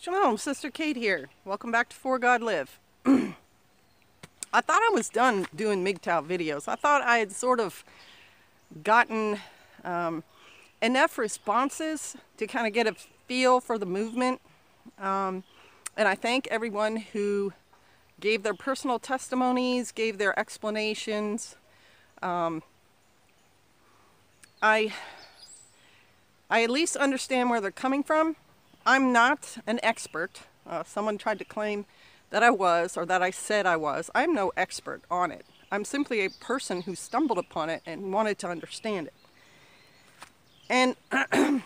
Shalom, Sister Kate here. Welcome back to For God Live. I thought I was done doing MGTOW videos. I thought I had sort of gotten enough responses to kind of get a feel for the movement. And I thank everyone who gave their personal testimonies, gave their explanations. I at least understand where they're coming from. I'm not an expert. Someone tried to claim that I was, or that I said I was. I'm no expert on it. I'm simply a person who stumbled upon it and wanted to understand it. And I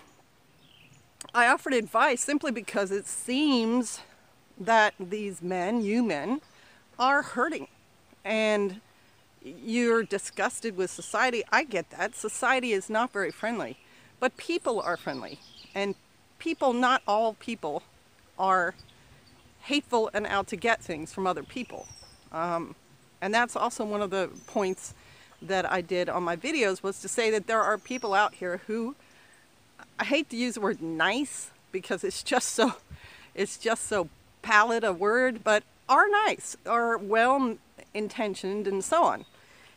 offered advice simply because it seems that these men, you men, are hurting. And you're disgusted with society. I get that. Society is not very friendly. But people are friendly. And people, not all people, are hateful and out to get things from other people. And that's also one of the points that I did on my videos, was to say that there are people out here who, I hate to use the word nice because it's just so pallid a word, but are nice, are well intentioned and so on.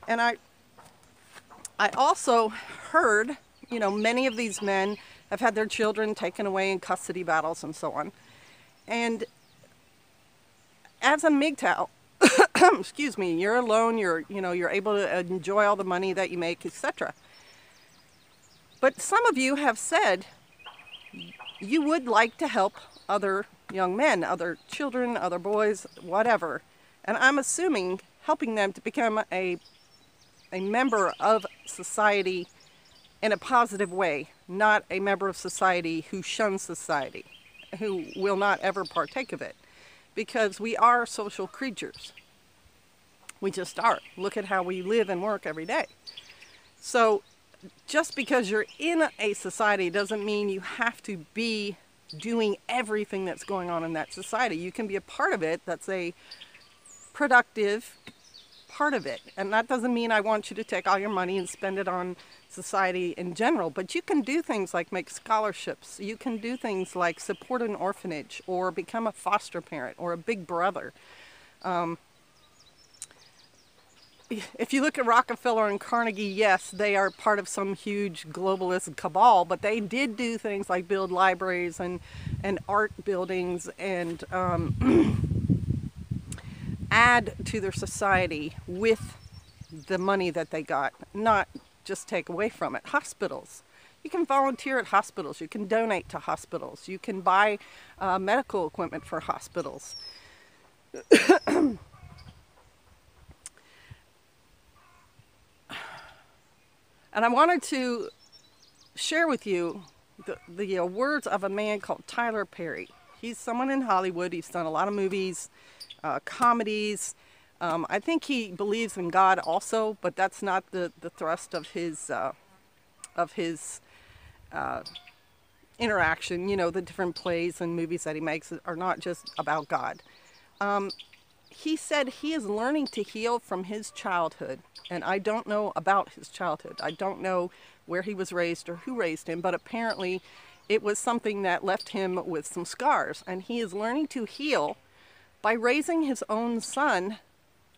And I also heard, you know, many of these men have had their children taken away in custody battles and so on. And as a MGTOW, excuse me, you're alone, you're able to enjoy all the money that you make, etc. But some of you have said you would like to help other young men, other children, other boys, whatever. And I'm assuming helping them to become a member of society in a positive way, not a member of society who shuns society, who will not ever partake of it. Because we are social creatures. We just are. Look at how we live and work every day. So just because you're in a society doesn't mean you have to be doing everything that's going on in that society. You can be a part of it. That's a productive part of it. And that doesn't mean I want you to take all your money and spend it on society in general, but you can do things like make scholarships. You can do things like support an orphanage or become a foster parent or a big brother. If you look at Rockefeller and Carnegie, yes, they are part of some huge globalist cabal, but they did do things like build libraries and art buildings and add to their society with the money that they got, not just take away from it. Hospitals. You can volunteer at hospitals. You can donate to hospitals. You can buy medical equipment for hospitals. And I wanted to share with you the words of a man called Tyler Perry. He's someone in Hollywood. He's done a lot of movies, comedies. I think he believes in God also, but that's not the thrust of his interaction. You know, the different plays and movies that he makes are not just about God. He said he is learning to heal from his childhood, and I don't know about his childhood. I don't know where he was raised or who raised him, but apparently it was something that left him with some scars, and he is learning to heal by raising his own son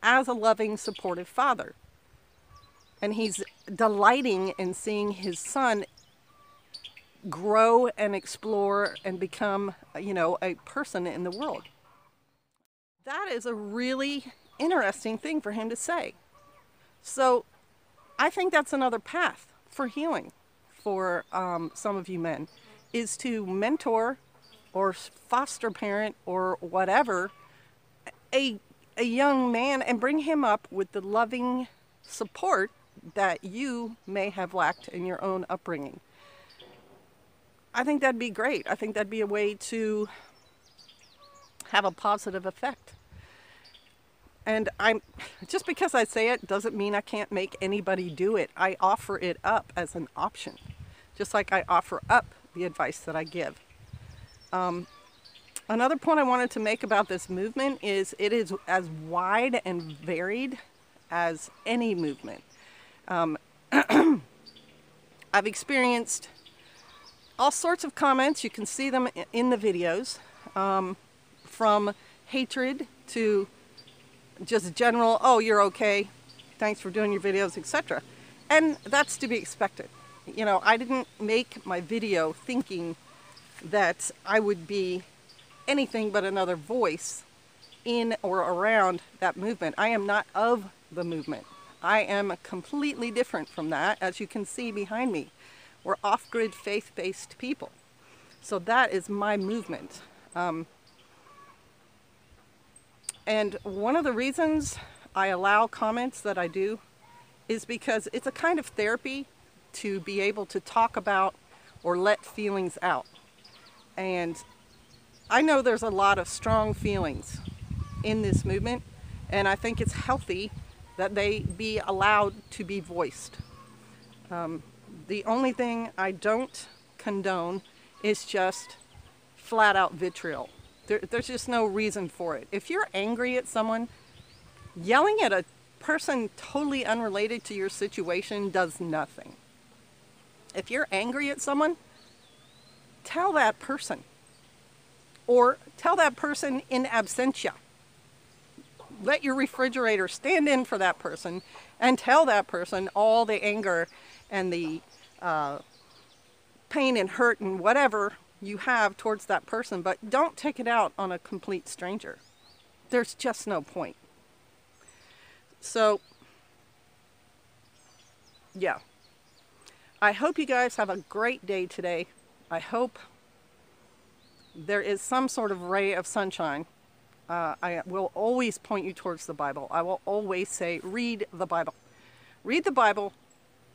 as a loving, supportive father. And he's delighting in seeing his son grow and explore and become, you know, a person in the world. That is a really interesting thing for him to say. So I think that's another path for healing for some of you men, is to mentor or foster parent or whatever a young man and bring him up with the loving support that you may have lacked in your own upbringing. I think that'd be great. I think that'd be a way to have a positive effect. And just because I say it doesn't mean I can't make anybody do it. I offer it up as an option, just like I offer up the advice that I give. Another point I wanted to make about this movement is it is as wide and varied as any movement. I've experienced all sorts of comments. You can see them in the videos. from hatred to just general, oh, you're okay, thanks for doing your videos, etc. And that's to be expected. You know, I didn't make my video thinking that I would be anything but another voice in or around that movement. I am not of the movement. I am completely different from that, as you can see behind me. We're off-grid, faith-based people. So that is my movement. And one of the reasons I allow comments that I do is because it's a kind of therapy to be able to talk about or let feelings out. And I know there's a lot of strong feelings in this movement, and I think it's healthy that they be allowed to be voiced. The only thing I don't condone is just flat out vitriol. There's just no reason for it. If you're angry at someone, yelling at a person totally unrelated to your situation does nothing. If you're angry at someone, tell that person. Or tell that person in absentia. Let your refrigerator stand in for that person and tell that person all the anger and the pain and hurt and whatever you have towards that person, but don't take it out on a complete stranger. There's just no point. So, yeah. I hope you guys have a great day today. I hope there is some sort of ray of sunshine. I will always point you towards the Bible. I will always say, read the Bible. Read the Bible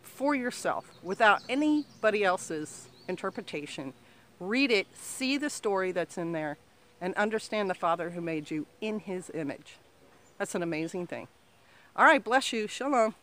for yourself without anybody else's interpretation. Read it, see the story that's in there, and understand the Father who made you in His image. That's an amazing thing. All right, bless you. Shalom.